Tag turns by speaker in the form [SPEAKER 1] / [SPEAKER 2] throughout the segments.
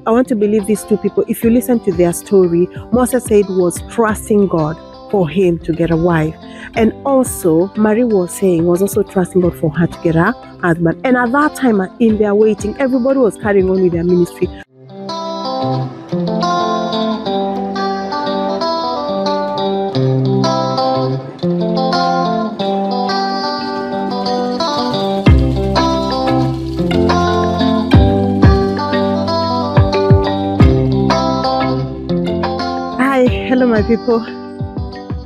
[SPEAKER 1] I want to believe these two people, if you listen to their story, Moses said was trusting God for him to get a wife. And also, Marie was also trusting God for her to get a husband. And at that time, in their waiting, everybody was carrying on with their ministry. Hi, hello my people.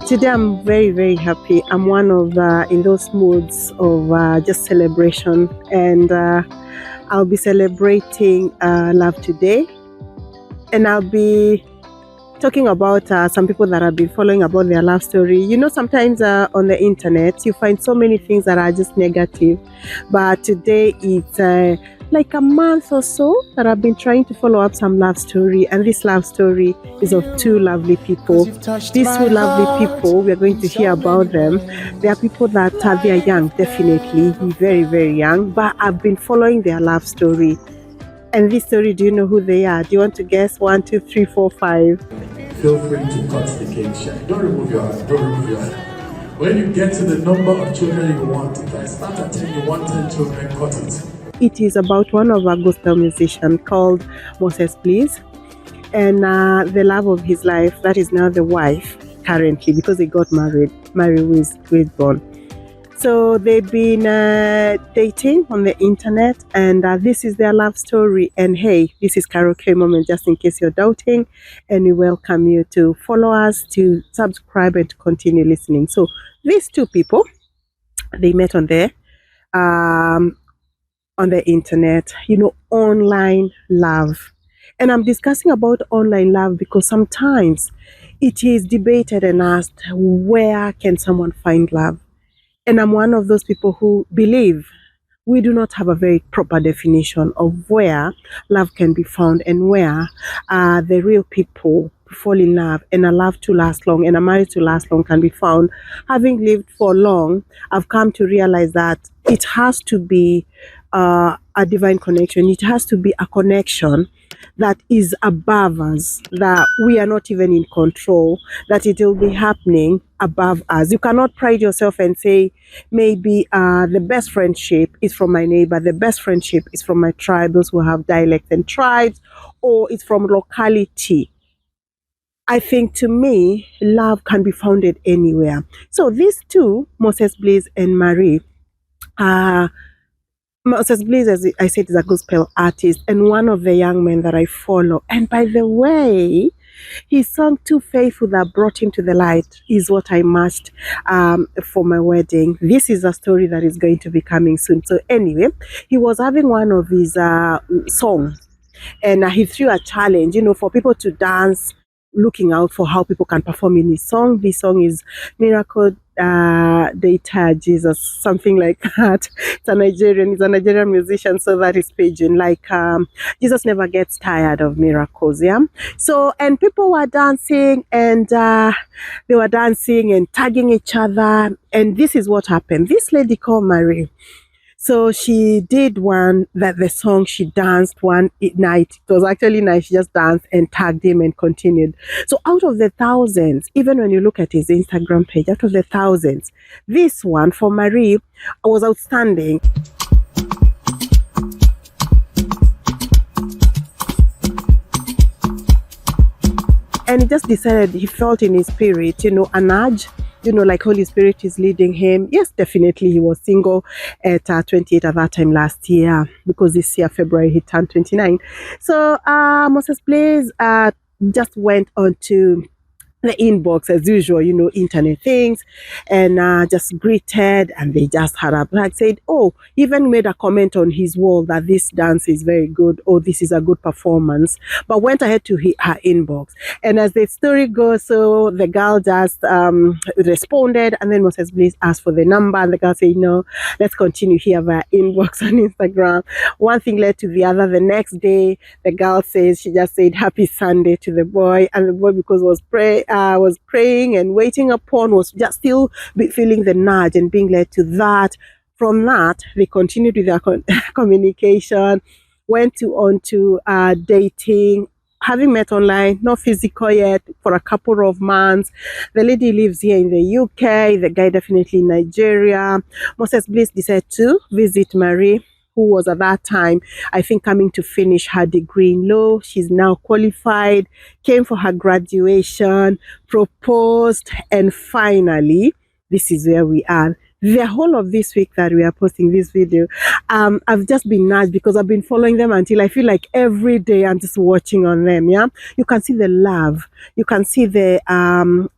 [SPEAKER 1] Today I'm very, very happy. I'm one of in those moods of just celebration, and I'll be celebrating love today, and I'll be talking about some people that have been following about their love story. You know, sometimes on the internet you find so many things that are just negative, but today it's like a month or so that I've been trying to follow up some love story, and this love story is of two lovely people. These two lovely people, we are going to hear about them. They are people that they are young, definitely very, very young, but I've been following their love story. And this story, do you know who they are? Do you want to guess? 1, 2, 3, 4, 5.
[SPEAKER 2] Feel free to cut the cake shine. Don't remove your hand. Don't remove your hand. When you get to the number of children you want, if I start at 10, you want 10 children, cut it.
[SPEAKER 1] It is about one of our gospel musicians called Moses Bliss and the love of his life, that is now the wife currently, because he got married, Marie Wiseborn. So they've been dating on the internet, and this is their love story. And hey, this is Carol Kioi Moments, just in case you're doubting, and we welcome you to follow us, to subscribe, and to continue listening. So these two people, they met on the internet, you know, online love. And I'm discussing about online love because sometimes it is debated and asked, where can someone find love? And I'm one of those people who believe we do not have a very proper definition of where love can be found and where the real people fall in love and a love to last long and a marriage to last long can be found. Having lived for long, I've come to realize that it has to be a divine connection. It has to be a connection that is above us, that we are not even in control, that it will be happening above us. You cannot pride yourself and say, maybe the best friendship is from my neighbor, the best friendship is from my tribe, those who have dialects and tribes, or it's from locality. I think, to me, love can be founded anywhere. So these two, Moses Bliss and Marie, Moses Bliss, as I said, is a gospel artist and one of the young men that I follow. And by the way, his song "Too Faithful" that brought him to the light is what I matched for my wedding. This is a story that is going to be coming soon. So anyway, he was having one of his songs, and he threw a challenge, you know, for people to dance, looking out for how people can perform in his song. This song is Miracle Data Jesus, something like that. He's a Nigerian musician, so that is Pidgin. Like Jesus never gets tired of miracles, yeah. So, and people were dancing, and they were dancing and tagging each other, and this is what happened. This lady called Marie, so she did the song, she danced one night. It was actually nice. She just danced and tagged him and continued. So out of the thousands, even when you look at his Instagram page, out of the thousands, this one for Marie was outstanding. And he just decided, he felt in his spirit, you know, an urge, you know, like Holy Spirit is leading him. Yes, definitely he was single at 28 at that time last year, because this year, February, he turned 29. So Moses Bliss just went on to the inbox as usual, you know, internet things, and just greeted, and they just had a like said, oh, even made a comment on his wall that this dance is very good, or this is a good performance, but went ahead to her inbox. And as the story goes, so the girl just responded, and then Moses Bliss asked for the number, and the girl said, no, let's continue here via inbox on Instagram. One thing led to the other. The next day, the girl says, she just said happy Sunday to the boy, and the boy, because was praying and waiting upon, was just still feeling the nudge and being led to that. From that, they continued with their communication. went on to dating, having met online, not physical yet, for a couple of months. The lady lives here in the UK, the guy definitely in Nigeria. Moses Bliss decided to visit Marie, who was at that time, I think, coming to finish her degree in law. She's now qualified, came for her graduation, proposed, and finally, this is where we are. The whole of this week that we are posting this video, I've just been nudged because I've been following them until I feel like every day I'm just watching on them. Yeah, you can see the love, you can see the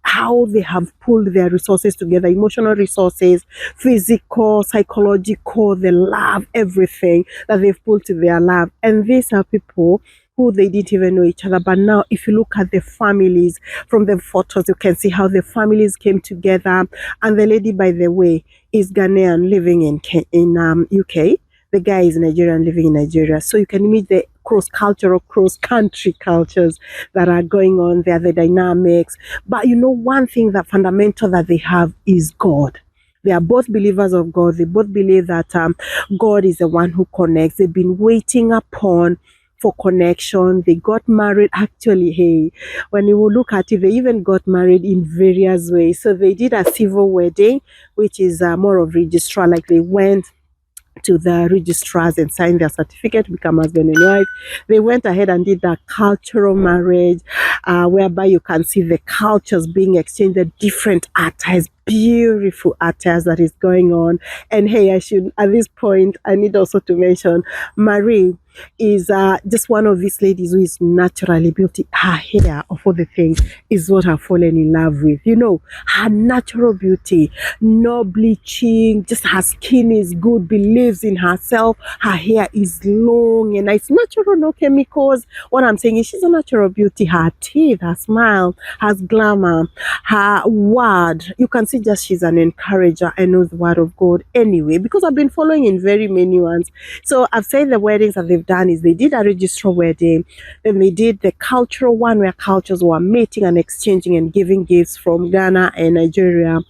[SPEAKER 1] how they have pulled their resources together, emotional resources, physical, psychological, the love, everything that they've pulled to their love. And these are people who they didn't even know each other. But now, if you look at the families from the photos, you can see how the families came together. And the lady, by the way, is Ghanaian living in UK. The guy is Nigerian living in Nigeria. So you can meet the cross-cultural, cross-country cultures that are going on there, the dynamics. But one thing that fundamental that they have is God. They are both believers of God. They both believe that God is the one who connects. They've been waiting upon for connection. They got married. Actually, hey, when you look at it, they even got married in various ways. So they did a civil wedding, which is more of registrar, like they went to the registrars and signed their certificate to become husband and wife. They went ahead and did a cultural marriage, whereby you can see the cultures being exchanged, the different attires, beautiful attires that is going on. And hey, at this point, I need also to mention Marie is just one of these ladies who is naturally beauty. Her hair, of all the things, is what I've fallen in love with. Her natural beauty, no bleaching, just her skin is good, believes in herself. Her hair is long and it's natural, no chemicals. What I'm saying is she's a natural beauty. Her teeth, her smile, her glamour, her word. You can see just she's an encourager and knows the word of God anyway, because I've been following in very many ones. So I've said the weddings that they've done is they did a registrar wedding, then they did the cultural one where cultures were meeting and exchanging and giving gifts from Ghana and Nigeria,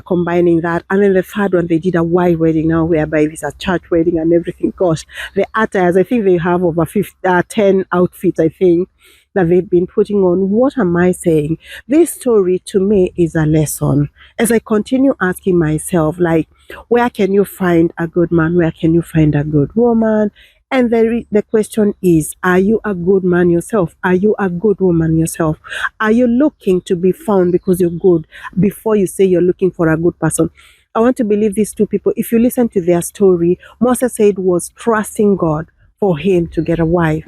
[SPEAKER 1] combining that. And then the third one, they did a white wedding now, whereby it's a church wedding and everything. Gosh, the attires, I think they have over 10 outfits, I think, that they've been putting on. What am I saying? This story to me is a lesson. As I continue asking myself, like, where can you find a good man? Where can you find a good woman? And the question is, are you a good man yourself? Are you a good woman yourself? Are you looking to be found because you're good before you say you're looking for a good person? I want to believe these two people, if you listen to their story, Moses said was trusting God for him to get a wife.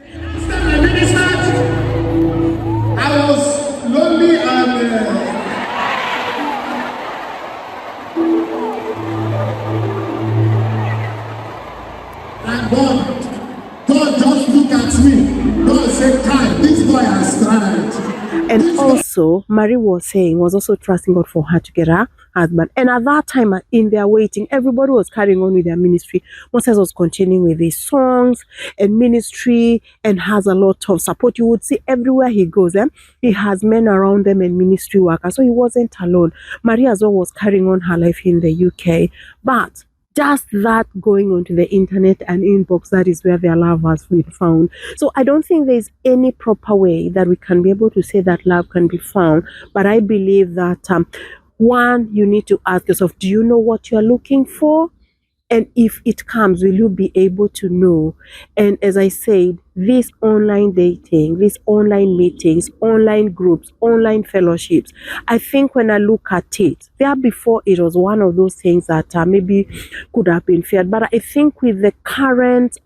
[SPEAKER 2] I was lonely and God just look at me. God said, "Kai, this boy has tried."
[SPEAKER 1] And also, Marie was also trusting God for her to get her husband. And at that time, in their waiting, everybody was carrying on with their ministry. Moses was continuing with his songs and ministry and has a lot of support. You would see everywhere he goes, he has men around them and ministry workers. So he wasn't alone. Marie as well was carrying on her life in the UK. But just that going onto the internet and inbox, that is where their love has been found. So I don't think there's any proper way that we can be able to say that love can be found. But I believe that one, you need to ask yourself, do you know what you're looking for? And if it comes, will you be able to know? And as I said, this online dating, these online meetings, online groups, online fellowships, I think when I look at it, there before it was one of those things that maybe could have been feared. But I think with the current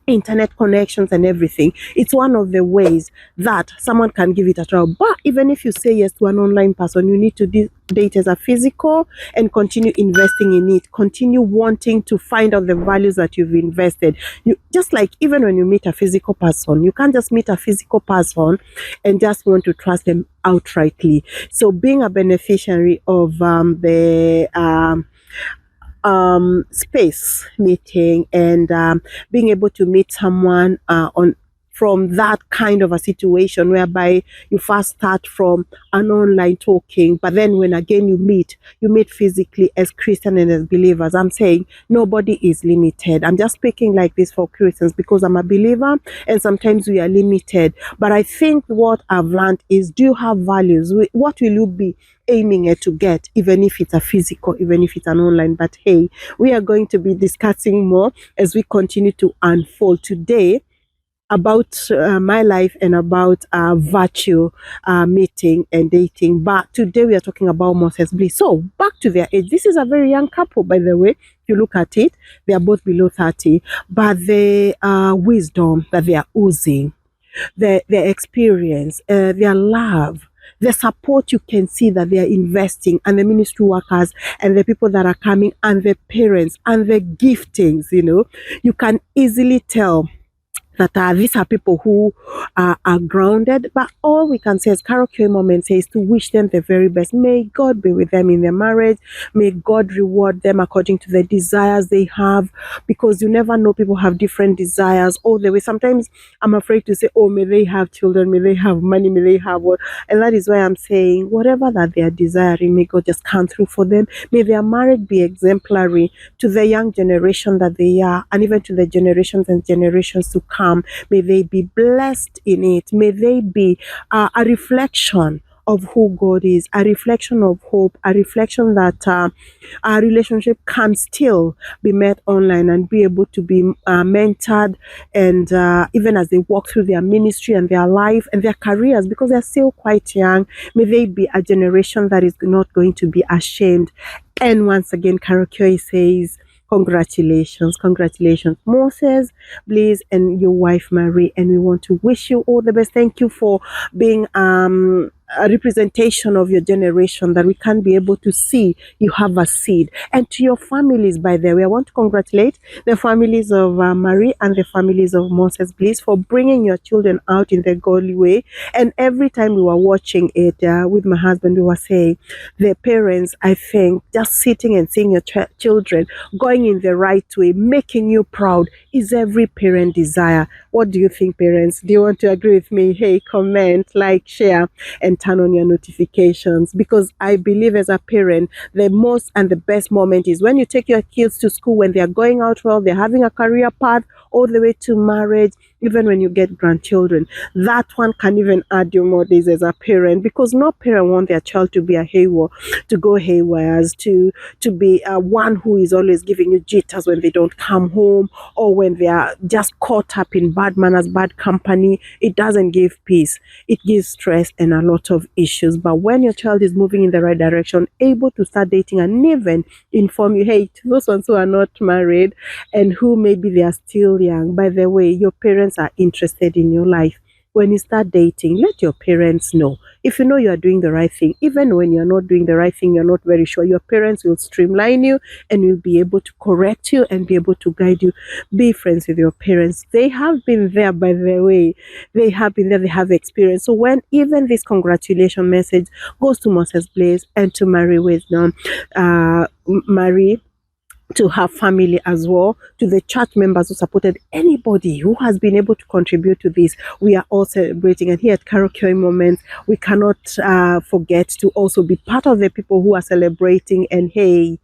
[SPEAKER 1] internet connections and everything, it's one of the ways that someone can give it a try. But even if you say yes to an online person, you need to date as a physical and continue investing in it, continue wanting to find out the values that you've invested. You just like even when you meet a physical person, you can't just meet a physical person and just want to trust them outrightly. So being a beneficiary of the space meeting and being able to meet someone from that kind of a situation whereby you first start from an online talking, but then when again you meet physically as Christian and as believers. I'm saying nobody is limited. I'm just speaking like this for Christians because I'm a believer and sometimes we are limited. But I think what I've learned is, do you have values? What will you be aiming at to get, even if it's a physical, even if it's an online? But hey, we are going to be discussing more as we continue to unfold today about my life and about virtual meeting and dating. But today we are talking about Moses Bliss. So back to their age. This is a very young couple, by the way. If you look at it, they are both below 30, but the wisdom that they are oozing, their experience, their love, the support you can see that they are investing, and the ministry workers and the people that are coming and the parents and the giftings, you can easily tell that these are people who are grounded. But all we can say, as Carol Kioi Moments says, to wish them the very best. May God be with them in their marriage. May God reward them according to the desires they have, because you never know, people have different desires all the way. Sometimes I'm afraid to say, oh, may they have children, may they have money, may they have what. And that is why I'm saying, whatever that they are desiring, may God just come through for them. May their marriage be exemplary to the young generation that they are, and even to the generations and generations to come. May they be blessed in it. May they be a reflection of who God is, a reflection of hope, a reflection that our relationship can still be met online and be able to be mentored, and even as they walk through their ministry and their life and their careers, because they're still quite young, may they be a generation that is not going to be ashamed. And once again, Carol Kioi says, congratulations, Moses Bliss and your wife Marie, and we want to wish you all the best. Thank you for being a representation of your generation, that we can be able to see you have a seed. And to your families, by the way, I want to congratulate the families of Marie and the families of Moses Bliss for bringing your children out in the godly way. And every time we were watching it with my husband, we were saying, the parents, I think, just sitting and seeing your children going in the right way, making you proud, is every parent desire. What do you think, parents? Do you want to agree with me? Hey, comment, like, share, and turn on your notifications, because I believe as a parent, the most and the best moment is when you take your kids to school, when they are going out well, they're having a career path, all the way to marriage, even when you get grandchildren. That one can even add you more days as a parent, because no parent wants their child to be a haywire, to go haywires, to be one who is always giving you jitters when they don't come home, or when they are just caught up in bad manners, bad company. It doesn't give peace. It gives stress and a lot of issues. But when your child is moving in the right direction, able to start dating and even inform you, hey, to those ones who are not married and who maybe they are still young, by the way, your parents are interested in your life. When you start dating, let your parents know. If you know you are doing the right thing, even when you're not doing the right thing, you're not very sure, your parents will streamline you and will be able to correct you and be able to guide you. Be friends with your parents. They have been there, by the way. They have been there, they have experience. So when even this congratulation message goes to Moses Bliss and to Marie Wiseborn, Marie, to her family as well, to the church members who supported, anybody who has been able to contribute to this, we are all celebrating. And here at Carol Kioi Moments, we cannot forget to also be part of the people who are celebrating. And hey,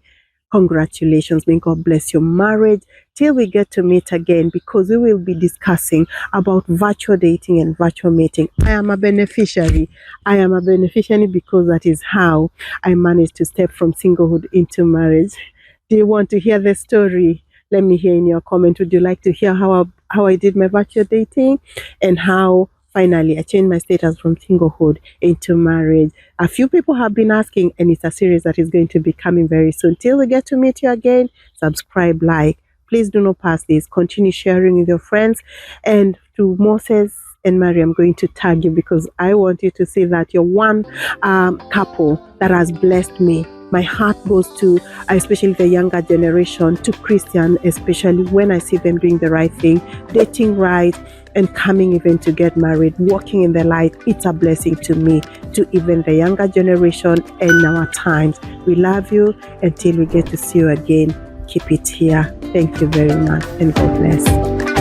[SPEAKER 1] congratulations. May God bless your marriage till we get to meet again, because we will be discussing about virtual dating and virtual meeting. I am a beneficiary. Because that is how I managed to step from singlehood into marriage. Do you want to hear the story? Let me hear in your comment. Would you like to hear how I did my virtual dating and how finally I changed my status from singlehood into marriage? A few people have been asking, and it's a series that is going to be coming very soon. Till we get to meet you again, subscribe, like. Please do not pass this. Continue sharing with your friends. And to Moses and Marie, I'm going to tag you, because I want you to see that you're one couple that has blessed me. My heart goes to especially the younger generation, to Christian, especially when I see them doing the right thing, dating right, and coming even to get married, walking in the light. It's a blessing to me, to even the younger generation and our times. We love you. Until we get to see you again, keep it here. Thank you very much, and God bless.